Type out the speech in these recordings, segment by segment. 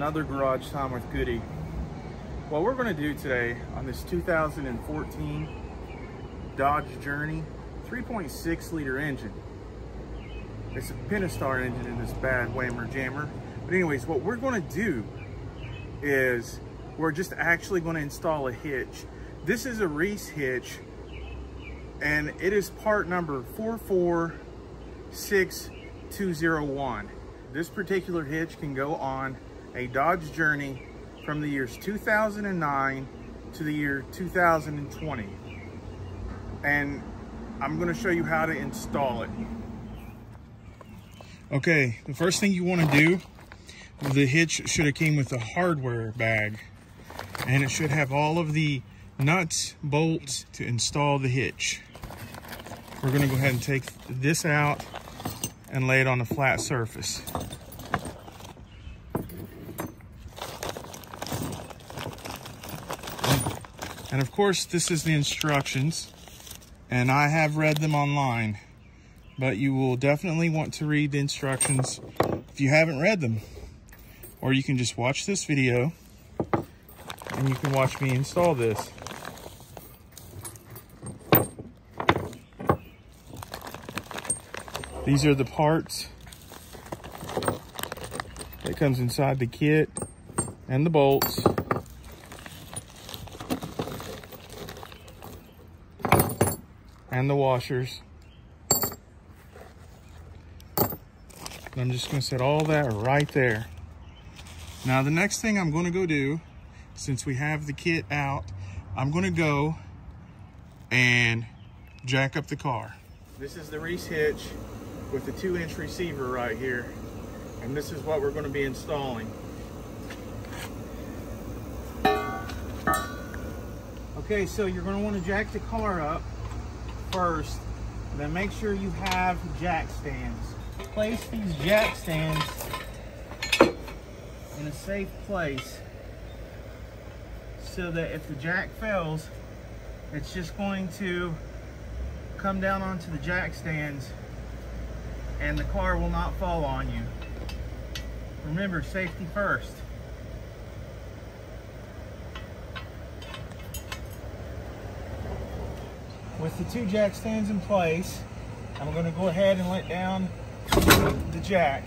another garage time with Goody. What we're going to do today on this 2014 Dodge Journey 3.6 liter engine. It's a Pentastar engine in this bad whammer jammer. But anyways, what we're going to do is we're just actually going to install a hitch. This is a Reese hitch, and it is part number 446201. This particular hitch can go on a Dodge Journey from the years 2009 to the year 2020. And I'm going to show you how to install it. Okay, the first thing you want to do, the hitch should have came with a hardware bag, and it should have all of the nuts, bolts to install the hitch. We're going to go ahead and take this out and lay it on a flat surface. And of course, this is the instructions, and I have read them online, but you will definitely want to read the instructions if you haven't read them. Or you can just watch this video and you can watch me install this. These are the parts that comes inside the kit and the bolts. And the washers. I'm just going to set all that right there. Now the next thing I'm going to go do, since we have the kit out, I'm going to go and jack up the car. This is the Reese hitch with the 2-inch receiver right here. And this is what we're going to be installing. Okay, so you're going to want to jack the car up first, and then make sure you have jack stands. Place these jack stands in a safe place so that if the jack fails, it's just going to come down onto the jack stands and the car will not fall on you. Remember, safety first. With the 2 jack stands in place, I'm going to go ahead and let down the jack.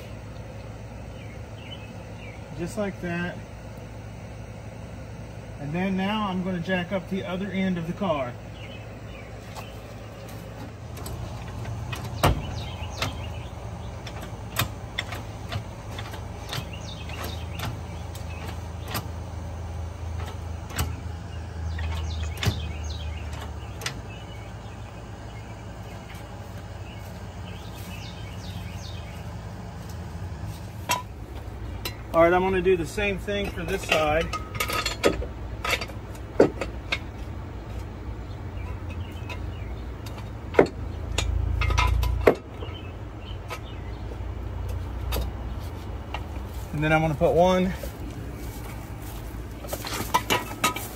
Just like that. And then now I'm going to jack up the other end of the car. All right, I'm going to do the same thing for this side. And then I'm going to put one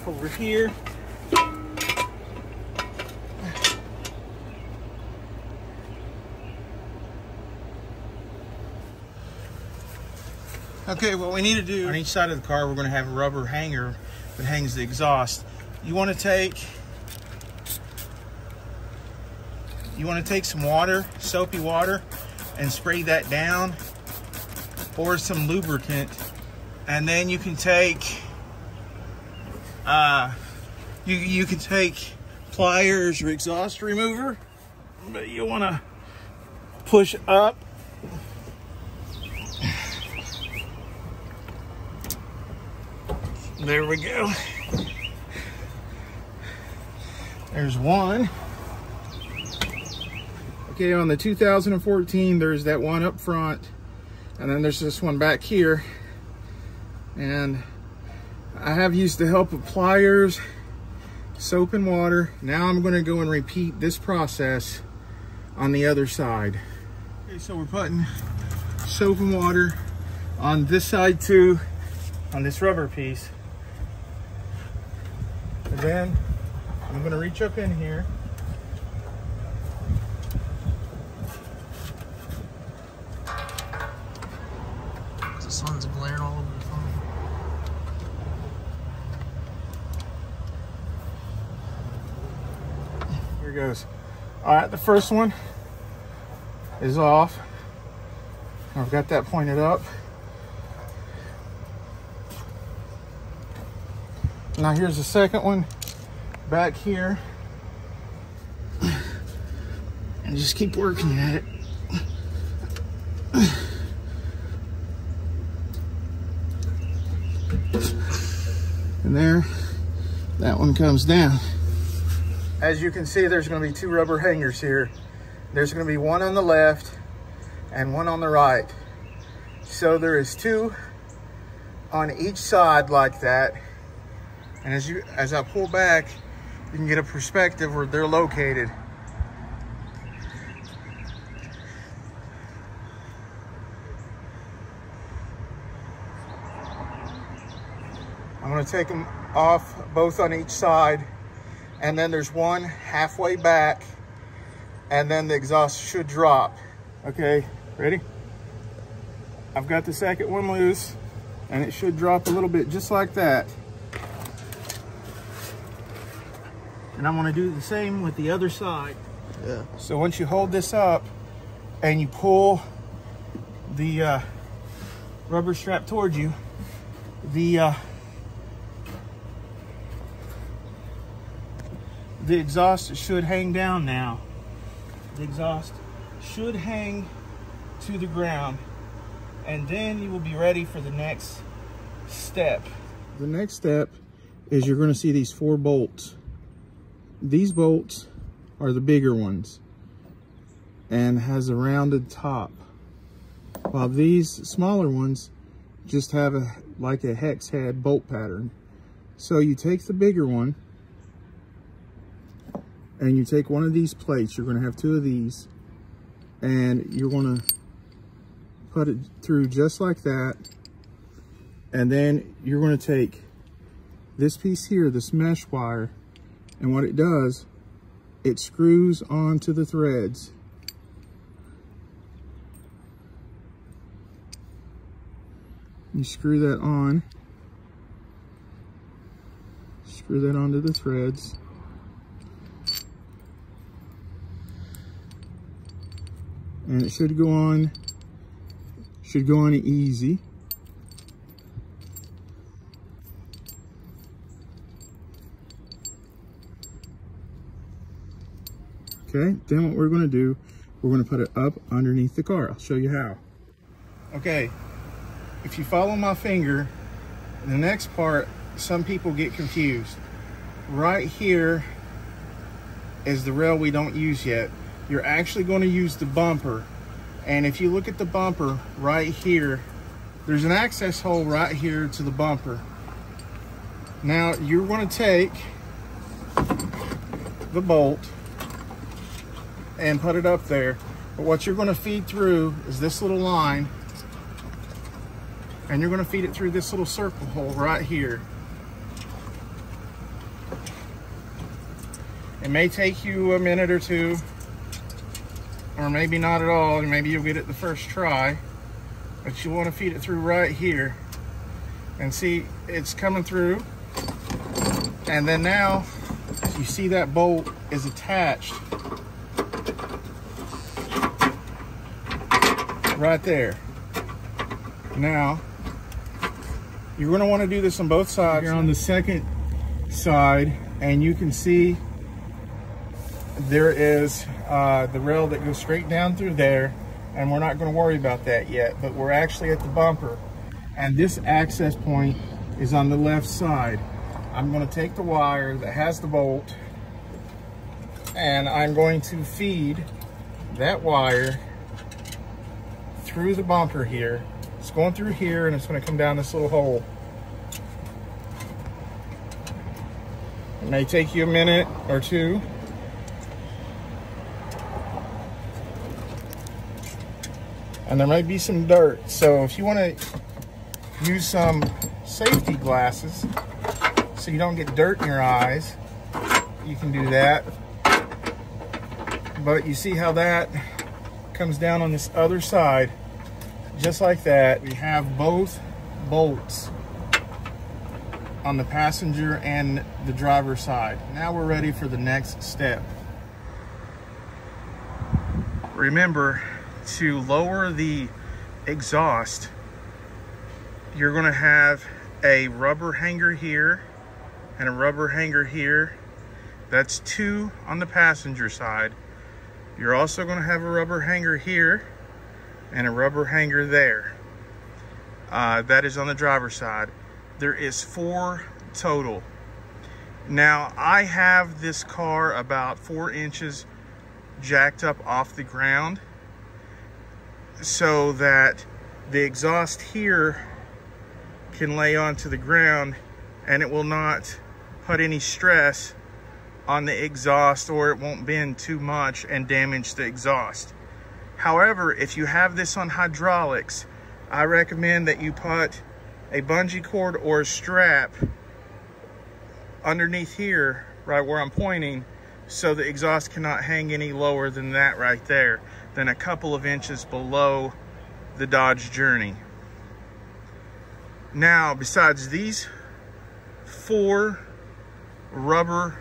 over here. Okay, what we need to do on each side of the car, we're going to have a rubber hanger that hangs the exhaust. You want to take some water, soapy water, and spray that down, or some lubricant, and then you can take you can take pliers or exhaust remover, but you want to push up. There we go. There's one. Okay, on the 2014, there's that one up front, and then there's this one back here. And I have used the help of pliers, soap and water. Now I'm going to go and repeat this process on the other side. Okay, so we're putting soap and water on this side too, on this rubber piece. And then I'm going to reach up in here. The sun's glaring all over the phone. it goes. All right, the first one is off. I've got that pointed up. Now here's the second one back here. And just keep working at it. And there, that one comes down. As you can see, there's going to be two rubber hangers here. There's going to be one on the left and one on the right. So there is two on each side like that. And as I pull back, you can get a perspective where they're located. I'm going to take them off both on each side, and then there's one halfway back, and then the exhaust should drop. Okay, ready? I've got the second one loose, and it should drop a little bit just like that. And I'm going to do the same with the other side. Yeah. So once you hold this up and you pull the rubber strap towards you, the exhaust should hang down now. The exhaust should hang to the ground, and then you will be ready for the next step. The next step is you're going to see these 4 bolts. These bolts are the bigger ones and has a rounded top, while these smaller ones just have like a hex head bolt pattern. So you take the bigger one and you take one of these plates. You're going to have 2 of these, and you're going to put it through just like that. And then you're going to take this piece here, this mesh wire, and what it does, it screws onto the threads. You screw that on, screw that onto the threads. And it should go on easy. Okay, then what we're going to do, we're going to put it up underneath the car. I'll show you how. Okay, if you follow my finger, the next part, some people get confused. Right here is the rail we don't use yet. You're actually going to use the bumper. And if you look at the bumper right here, there's an access hole right here to the bumper. Now you're going to take the bolt and put it up there. But what you're going to feed through is this little line, and you're going to feed it through this little circle hole right here. It may take you a minute or two, or maybe not at all, and maybe you'll get it the first try, but you want to feed it through right here. And see, it's coming through, and then now you see that bolt is attached right there. Now you're going to want to do this on both sides. You're on the second side, and you can see there is the rail that goes straight down through there, and we're not going to worry about that yet, but we're actually at the bumper, and this access point is on the left side. I'm going to take the wire that has the bolt, and I'm going to feed that wire through the bumper here. It's going through here, and it's going to come down this little hole. It may take you a minute or two. And there might be some dirt. So if you want to use some safety glasses so you don't get dirt in your eyes, you can do that. But you see how that comes down on this other side, just like that. We have both bolts on the passenger and the driver's side. Now we're ready for the next step. remember to lower the exhaust, you're going to have a rubber hanger here and a rubber hanger here. That's 2 on the passenger side. You're also going to have a rubber hanger here and a rubber hanger there. That is on the driver's side. There is 4 total. Now, I have this car about 4 inches jacked up off the ground so that the exhaust here can lay onto the ground and it will not put any stress on the exhaust, or it won't bend too much and damage the exhaust. However, if you have this on hydraulics, I recommend that you put a bungee cord or a strap underneath here, right where I'm pointing, so the exhaust cannot hang any lower than that right there, than a couple of inches below the Dodge Journey. Now, besides these 4 rubber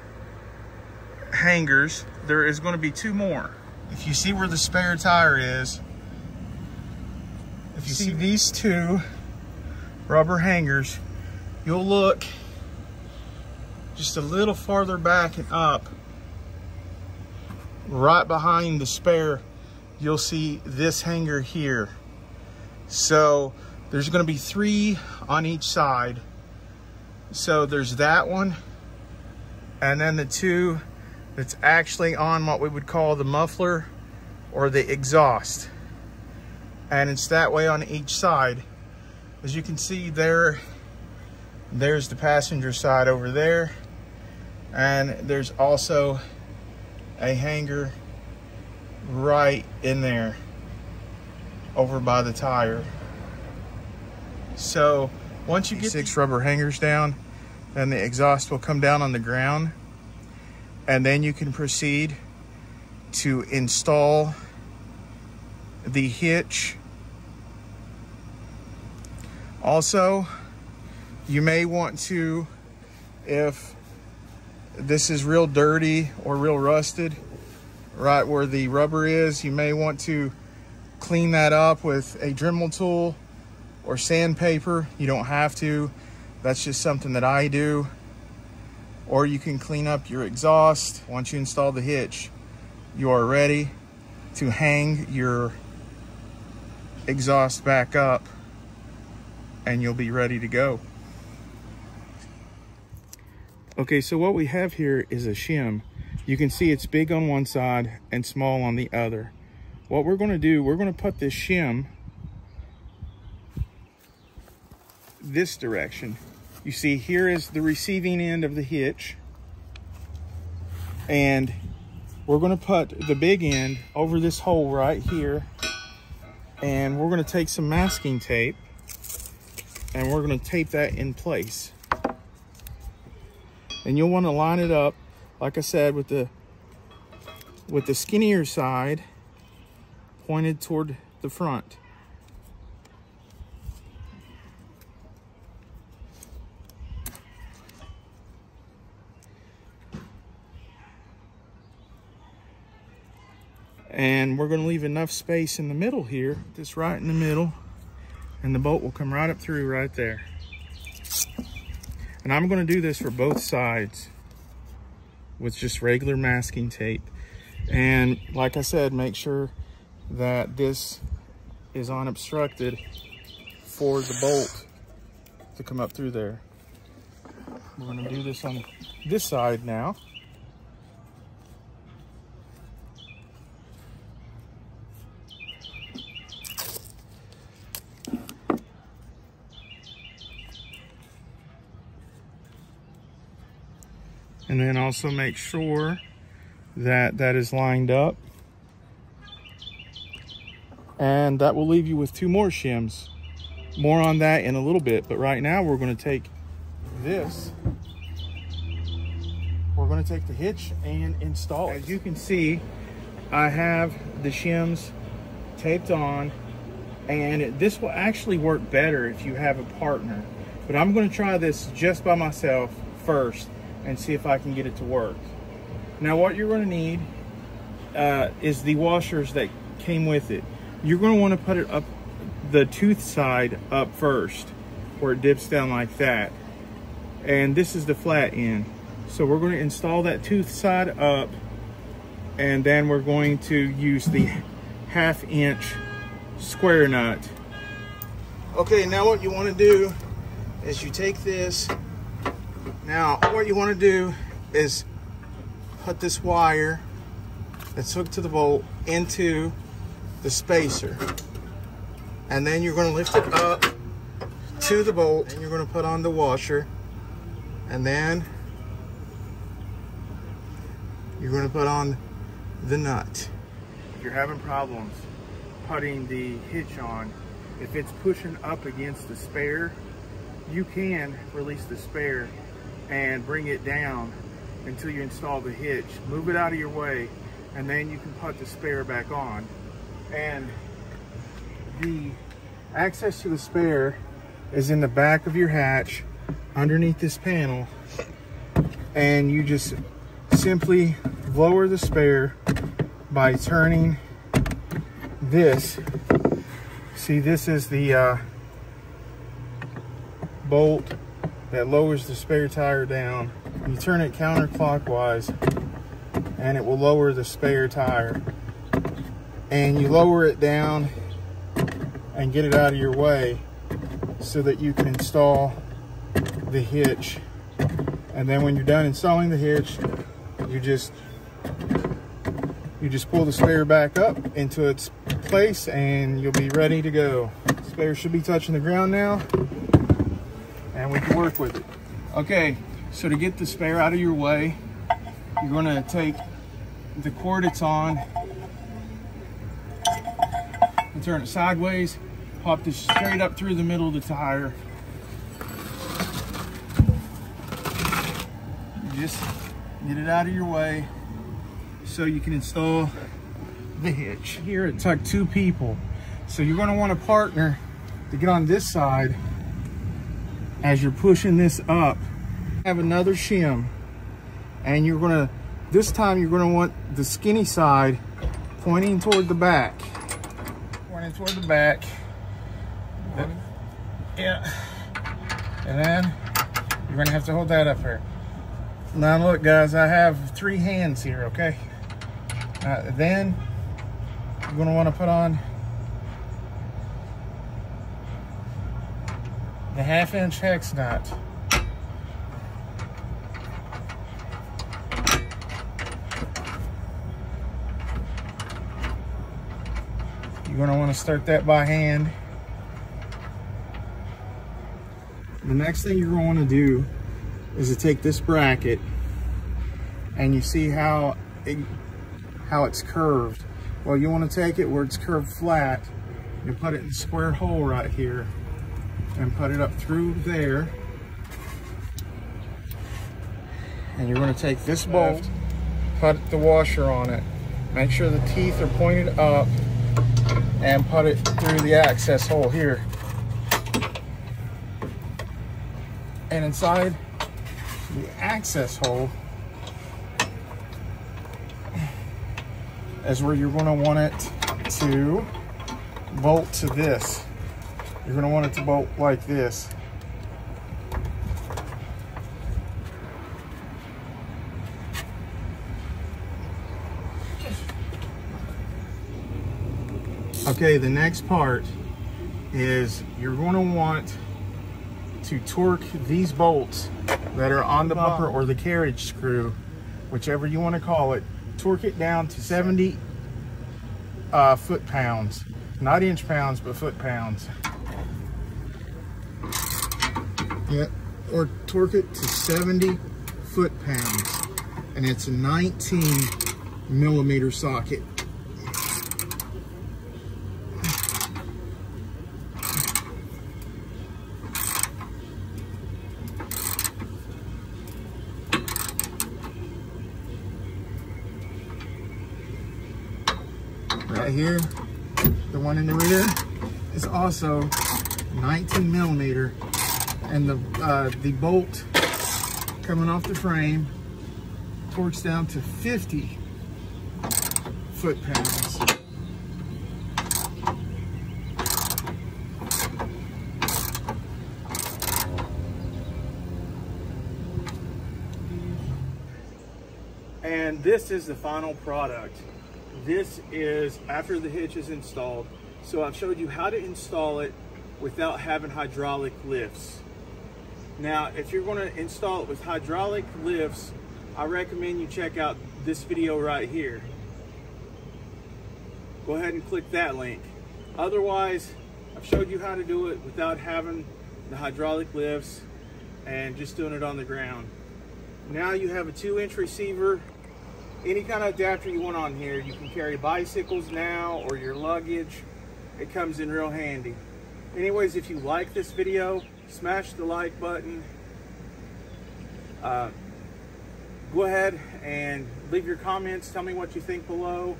hangers, there is going to be 2 more. If you see where the spare tire is, if you see these 2 rubber hangers, you'll look just a little farther back and up, right behind the spare, you'll see this hanger here. So there's going to be 3 on each side. So there's that one, and then the 2 that's actually on what we would call the muffler or the exhaust. And it's that way on each side. As you can see there's the passenger side over there. And there's also a hanger right in there over by the tire. So once you get 6 rubber hangers down, then the exhaust will come down on the ground, and then you can proceed to install the hitch. Also, you may want to, if this is real dirty or real rusted, right where the rubber is, you may want to clean that up with a Dremel tool or sandpaper. You don't have to. That's just something that I do. Or you can clean up your exhaust. Once you install the hitch, you are ready to hang your exhaust back up and you'll be ready to go. Okay, so what we have here is a shim. You can see it's big on one side and small on the other. What we're going to do, we're going to put this shim this direction. You see, here is the receiving end of the hitch, and we're going to put the big end over this hole right here, and we're going to take some masking tape and we're going to tape that in place. And you'll want to line it up, like I said, with the skinnier side pointed toward the front. And we're going to leave enough space in the middle here, just right in the middle, and the bolt will come right up through right there. And I'm going to do this for both sides with just regular masking tape. And like I said, make sure that this is unobstructed for the bolt to come up through there. We're going to do this on this side now. And then also make sure that that is lined up. And that will leave you with 2 more shims. More on that in a little bit, but right now we're going to take this. We're going to take the hitch and install it. As you can see, I have the shims taped on, and this will actually work better if you have a partner. But I'm going to try this just by myself first and see if I can get it to work. Now what you're going to need is the washers that came with it. You're going to want to put it up, the tooth side up first, where it dips down like that. And this is the flat end. So we're going to install that tooth side up, and then we're going to use the 1/2 inch square nut. Okay, now what you want to do is you take this. Now what you want to do is put this wire that's hooked to the bolt into the spacer, and then you're going to lift it up to the bolt, and you're going to put on the washer, and then you're going to put on the nut. If you're having problems putting the hitch on, if it's pushing up against the spare, you can release the spare and bring it down until you install the hitch. Move it out of your way, and then you can put the spare back on. And the access to the spare is in the back of your hatch underneath this panel, and you just simply lower the spare by turning this. See, this is the bolt that lowers the spare tire down. You turn it counterclockwise and it will lower the spare tire, and you lower it down and get it out of your way so that you can install the hitch. And then when you're done installing the hitch, you just pull the spare back up into its place and you'll be ready to go. The spare should be touching the ground now, and we can work with it. Okay, so to get the spare out of your way, you're going to take the cord it's on and turn it sideways, pop this straight up through the middle of the tire. Just get it out of your way so you can install the hitch. Here it took 2 people, so you're going to want a partner to get on this side as you're pushing this up. Have another shim, and you're going to, this time you're going to want the skinny side pointing toward the back. Pointing toward the back. Yeah. And then you're going to have to hold that up here. Now look guys, I have 3 hands here, okay? Then you're going to want to put on the 1/2 inch hex nut. You're going to want to start that by hand. The next thing you're going to want to do is to take this bracket, and you see how it's curved. Well, you want to take it where it's curved flat. You put it in the square hole right here and put it up through there. And you're going to take this bolt, put the washer on it, make sure the teeth are pointed up, and put it through the access hole here. And inside the access hole is where you're going to want it to bolt to this. You're going to want it to bolt like this. Okay, the next part is you're going to want to torque these bolts that are on the bumper or the carriage screw, whichever you want to call it. Torque it down to 70 foot-pounds. Not inch-pounds, but foot-pounds. Yeah, or torque it to 70 foot-pounds. And it's a 19mm socket. Right here, the one in the rear is also 19mm, and the bolt coming off the frame torques down to 50 foot-pounds. And this is the final product. This is after the hitch is installed. So I've showed you how to install it without having hydraulic lifts. Now, if you're going to install it with hydraulic lifts, I recommend you check out this video right here. Go ahead and click that link. Otherwise, I've showed you how to do it without having the hydraulic lifts and just doing it on the ground. Now you have a 2-inch receiver. Any kind of adapter you want on here. You can carry bicycles now or your luggage. It comes in real handy. Anyways, if you like this video, smash the like button. Go ahead and leave your comments. Tell me what you think below.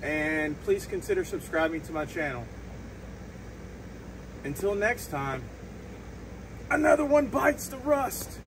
And please consider subscribing to my channel. Until next time, another one bites the rust.